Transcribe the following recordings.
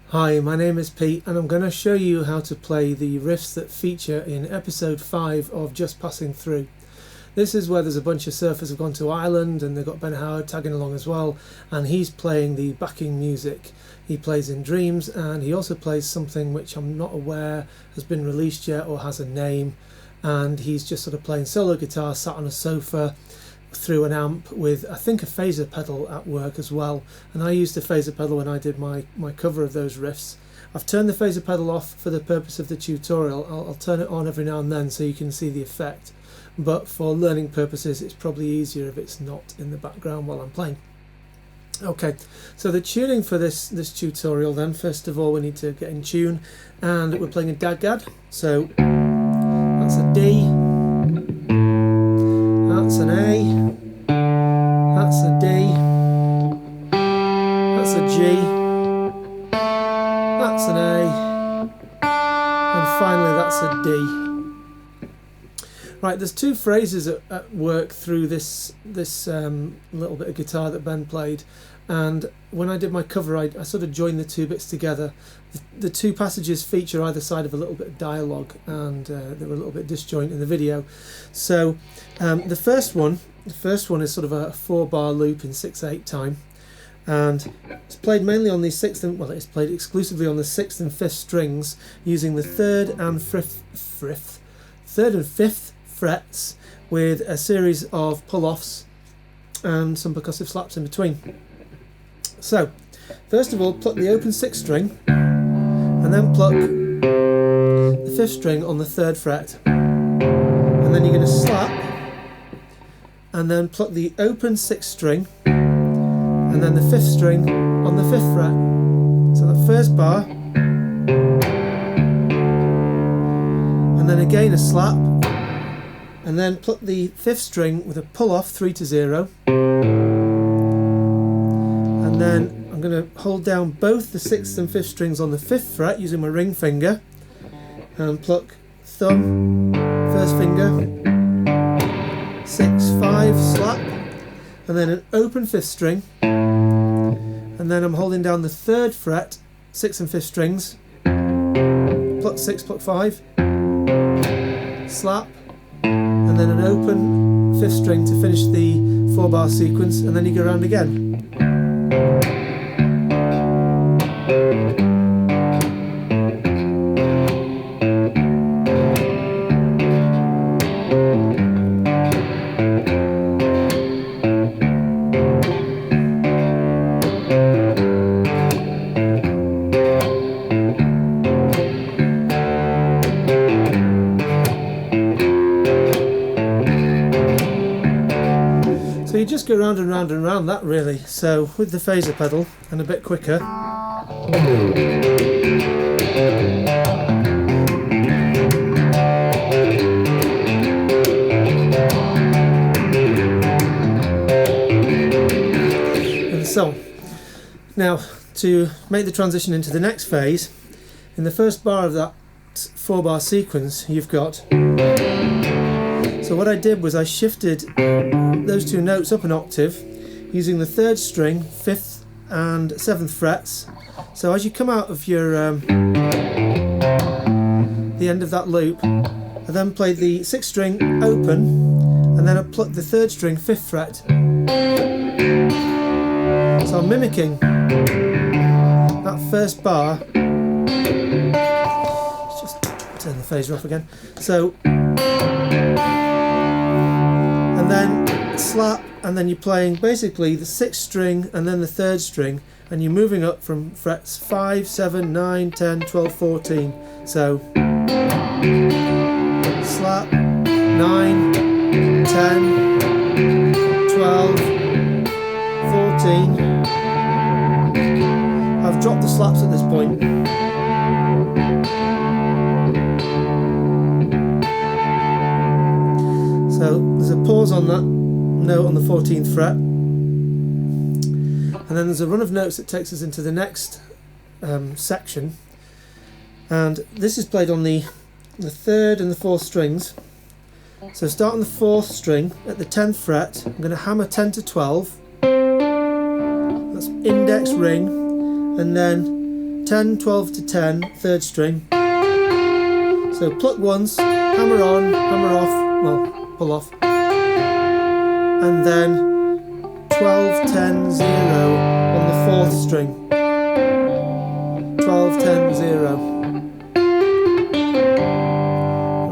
Hi, my name is Pete and I'm going to show you how to play the riffs that feature in episode 5 of Just Passing Through. This is where there's a bunch of surfers who've gone to Ireland and they've got Ben Howard tagging along as well, and he's playing the backing music. He plays in Dreams, and he also plays something which I'm not aware has been released yet or has a name, and he's just sort of playing solo guitar sat on a sofa through an amp with, I think, a phaser pedal at work as well, and I used the phaser pedal when I did my cover of those riffs. I've turned the phaser pedal off for the purpose of the tutorial. I'll turn it on every now and then so you can see the effect, but for learning purposes it's probably easier if it's not in the background while I'm playing. Okay, so the tuning for this tutorial then, first of all we need to get in tune, and we're playing a DADGAD, so that's a D, that's an A, that's a D, that's a G, that's an A, and finally that's a D. Right, there's two phrases at work through this little bit of guitar that Ben played, and when I did my cover I sort of joined the two bits together. The two passages feature either side of a little bit of dialogue, and they were a little bit disjoint in the video. So the first one is sort of a 4-bar loop in 6/8 time, and it's played mainly on the 6th and, well, it's played exclusively on the 6th and 5th strings using the 3rd and 5th frets with a series of pull-offs and some percussive slaps in between. So first of all, pluck the open 6th string and then pluck the 5th string on the 3rd fret, and then you're going to slap and then pluck the open 6th string and then the 5th string on the 5th fret. So that first bar, and then again a slap, and then pluck the 5th string with a pull off 3 to 0, and then I'm going to hold down both the 6th and 5th strings on the 5th fret using my ring finger, and pluck thumb, first finger, 6, 5, slap, and then an open 5th string, and then I'm holding down the 3rd fret, 6th and 5th strings, pluck 6, pluck 5, slap, and then an open 5th string to finish the 4-bar sequence, and then you go around again. So you just go round and round and round that really. So with the phaser pedal and a bit quicker. And so on. Now to make the transition into the next phase, in the first bar of that 4-bar sequence you've got. So what I did was I shifted those two notes up an octave using the 3rd string, 5th and 7th frets. So as you come out of your the end of that loop, I then played the 6th string open, and then I plucked the 3rd string, 5th fret. So I'm mimicking that first bar. Let's just turn the phaser off again. So and then slap, and then you're playing basically the 6th string and then the 3rd string, and you're moving up from frets 5, 7, 9, 10, 12, 14. So slap, 9, 10, 12, 14. I've dropped the slaps at this point. So there's a pause on that note on the 14th fret, and then there's a run of notes that takes us into the next section, and this is played on the 3rd and the 4th strings. So start on the 4th string at the 10th fret. I'm going to hammer 10 to 12, that's index ring, and then 10, 12 to 10, 3rd string. So pluck once, hammer on, hammer off, well, pull off, and then 12, 10, 0 on the 4th string. 12, 10, 0.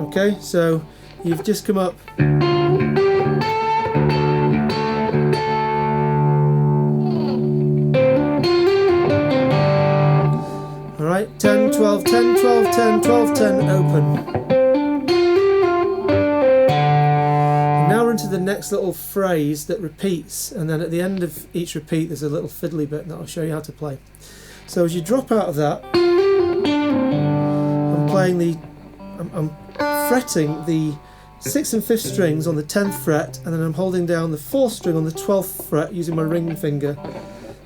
Okay, so you've just come up. Alright, 10, 12, 10, 12, 10, 12, 10, open. Now we're into the next little phrase that repeats, and then at the end of each repeat there's a little fiddly bit that I'll show you how to play. So as you drop out of that, I'm fretting the 6th and 5th strings on the 10th fret, and then I'm holding down the 4th string on the 12th fret using my ring finger.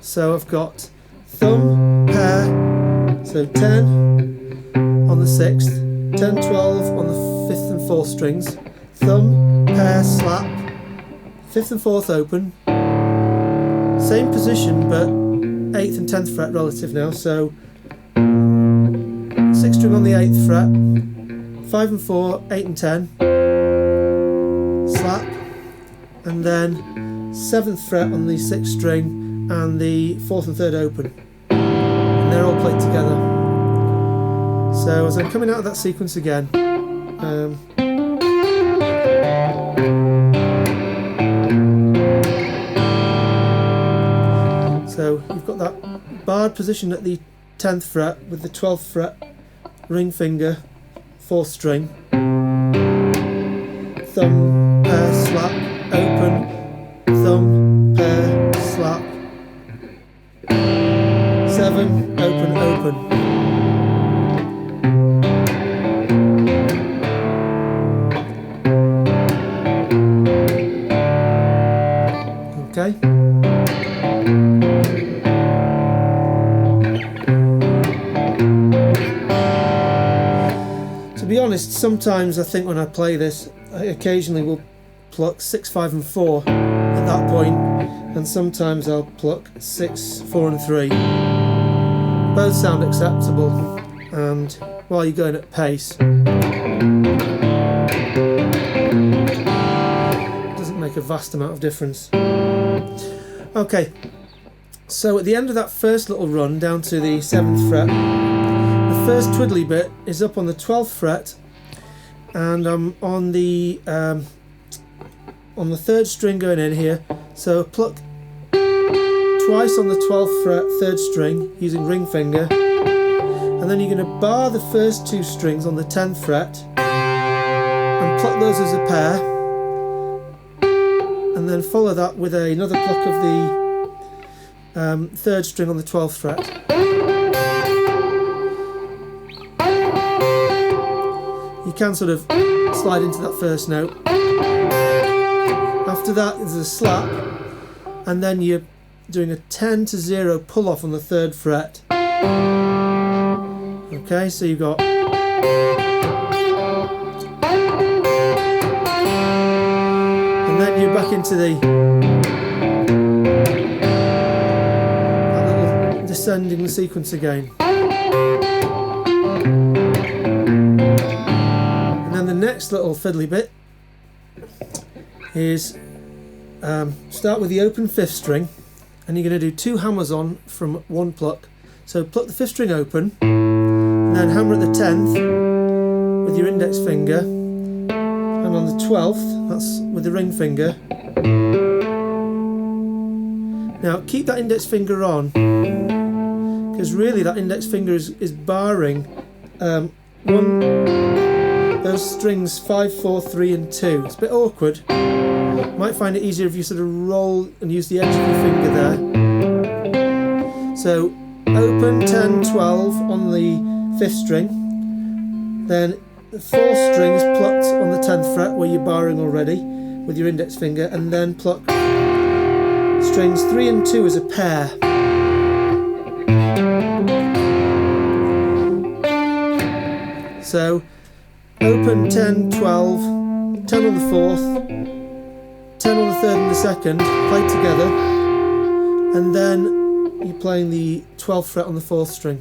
So I've got thumb, pair, so 10 on the 6th, 10, 12 on the 5th and 4th strings, thumb, pair, slap, 5th and 4th open, same position but 8th and 10th fret relative now, so 6th string on the 8th fret, 5 and 4, 8 and 10, slap, and then 7th fret on the 6th string and the 4th and 3rd open, and they're all played together. So as I'm coming out of that sequence again, so you've got that barred position at the 10th fret with the 12th fret, ring finger, 4th string, thumb, pair, slap, open, thumb, pair, slap, 7, open, open. Okay. To be honest, sometimes I think when I play this, I occasionally will pluck 6, 5 and 4 at that point, and sometimes I'll pluck 6, 4 and 3. Both sound acceptable, and while you're going at pace, it doesn't make a vast amount of difference. Okay, so at the end of that first little run down to the 7th fret, the first twiddly bit is up on the 12th fret, and I'm on the 3rd string going in here, so pluck twice on the 12th fret, 3rd string using ring finger, and then you're going to bar the first 2 strings on the 10th fret and pluck those as a pair, and then follow that with another pluck of the 3rd string on the 12th fret. You can sort of slide into that first note. After that there's a slap, and then you're doing a 10 to 0 pull off on the 3rd fret. Okay, so you've got, and then you're back into the that little descending sequence again. And then the next little fiddly bit is start with the open 5th string, and you're going to do 2 hammers on from 1 pluck. So pluck the 5th string open, and then hammer at the 10th with your index finger, and on the 12th, that's with the ring finger. Now keep that index finger on, because really that index finger is barring those strings 5, 4, 3 and 2. It's a bit awkward. Might find it easier if you sort of roll and use the edge of your finger there. So open 10, 12 on the 5th string, then the 4th string is plucked on the 10th fret where you're barring already with your index finger, and then pluck strings 3 and 2 as a pair. So open 10, 12, 10 on the 4th, 10 on the 3rd and the 2nd, played together, and then you're playing the 12th fret on the 4th string,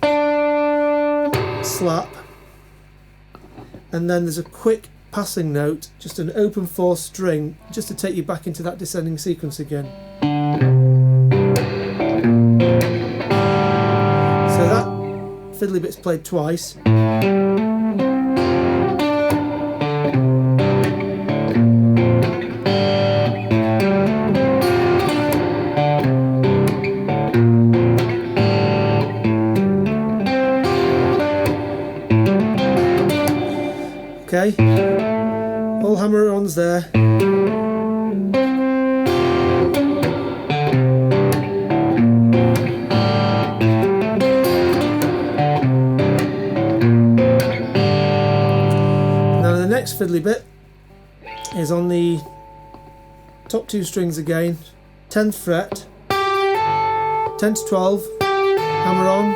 slap, and then there's a quick passing note, just an open 4th string, just to take you back into that descending sequence again. So that fiddly bit's played twice. Okay, all hammer-ons there. Now the next fiddly bit is on the top 2 strings again, 10th fret, 10 to 12, hammer on,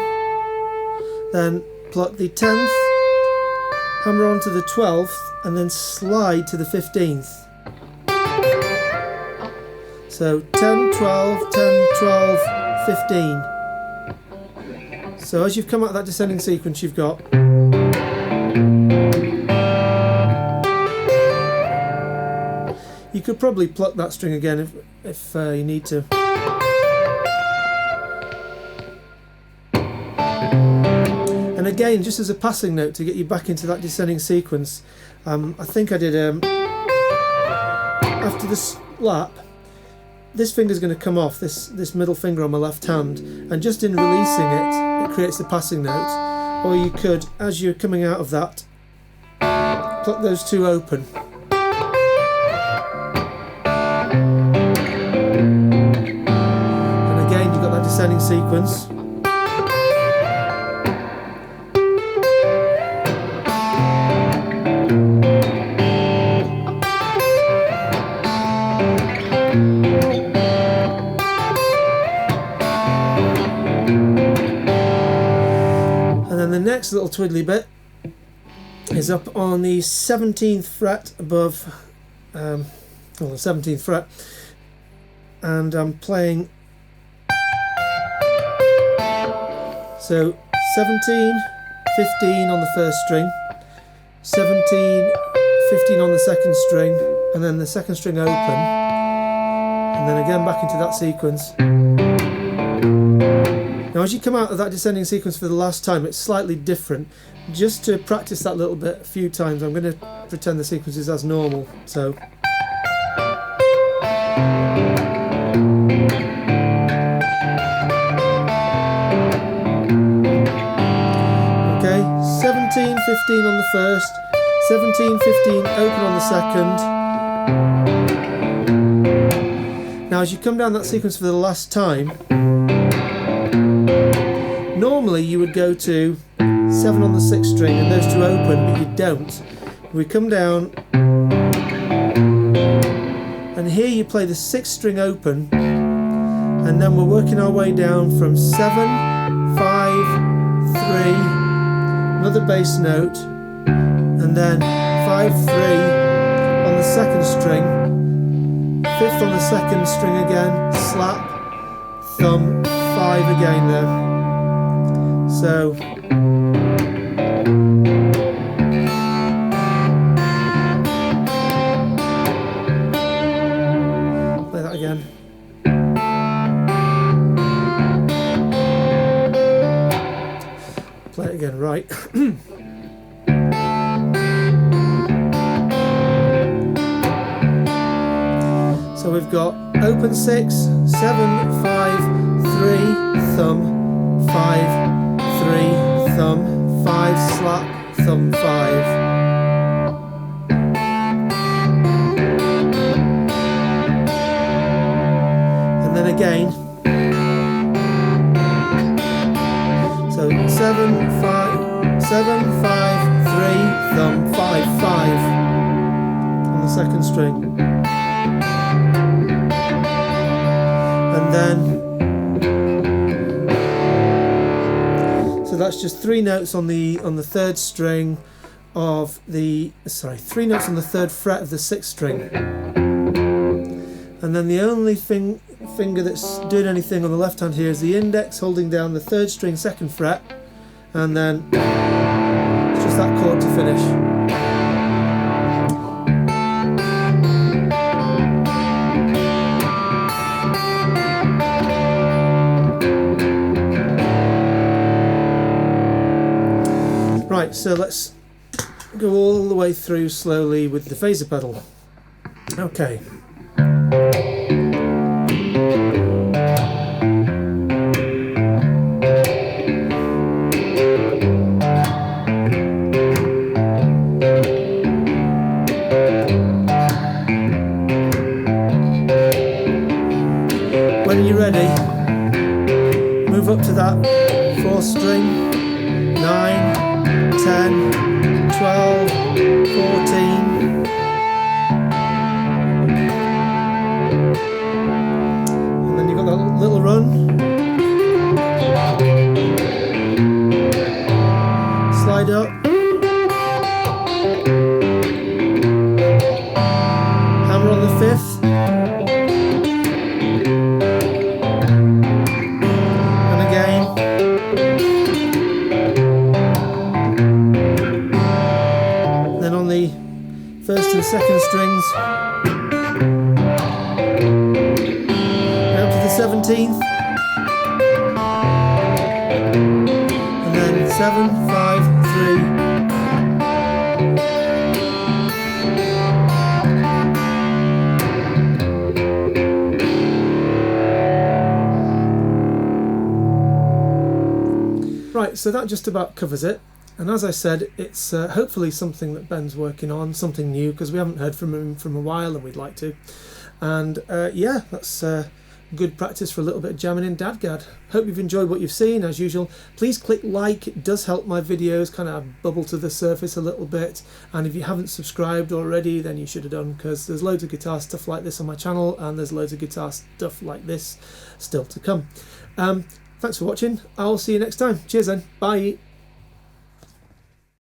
then pluck the 10th, hammer on to the 12th, and then slide to the 15th. So 10, 12, 10, 12, 15. So as you've come out of that descending sequence, you've got you could probably pluck that string again if you need to. And again, just as a passing note to get you back into that descending sequence, I think I did after the slap, this finger's going to come off, this middle finger on my left hand, and just in releasing it creates the passing note. Or you could, as you're coming out of that, pluck those 2 open. And again, you've got that descending sequence. The next little twiddly bit is up on the 17th fret above, the 17th fret, and I'm playing, so 17, 15 on the 1st string, 17, 15 on the 2nd string, and then the 2nd string open, and then again back into that sequence. Now as you come out of that descending sequence for the last time, it's slightly different. Just to practice that little bit a few times, I'm going to pretend the sequence is as normal. So okay, 17, 15 on the 1st, 17, 15 open on the 2nd. Now as you come down that sequence for the last time, normally you would go to 7 on the 6th string and those 2 open, but you don't. We come down, and here you play the 6th string open, and then we're working our way down from 7, 5, 3, another bass note, and then 5, 3 on the 2nd string, 5th on the 2nd string again, slap, thumb, 5 again there. So play that again. Play it again, right. So we've got open 6, 7, 5, 3, thumb, 5, 3, thumb, 5, slap, thumb, 5. And then again. So 7, 5, 7, 5, 3, thumb, 5, 5 on the 2nd string. And then, so that's just 3 notes on the 3rd string of the, sorry, 3 notes on the 3rd fret of the 6th string. And then the only finger that's doing anything on the left hand here is the index holding down the 3rd string 2nd fret, and then it's just that chord to finish. Right, so let's go all the way through slowly with the phaser pedal. Okay. When you're ready, move up to that 4th string, 9, 10, 12, 14. And then you've got that little run. Slide up. Hammer on the 5th. And again. Then on the 1st and 2nd strings, out to the 17th, and then 7, 5, 3. Right, so that just about covers it. And as I said, it's hopefully something that Ben's working on, something new, because we haven't heard from him from a while and we'd like to. And yeah, that's good practice for a little bit of jamming in DADGAD. Hope you've enjoyed what you've seen. As usual, please click like, it does help my videos kind of bubble to the surface a little bit. And if you haven't subscribed already, then you should have done, because there's loads of guitar stuff like this on my channel, and there's loads of guitar stuff like this still to come. Thanks for watching. I'll see you next time. Cheers then. Bye.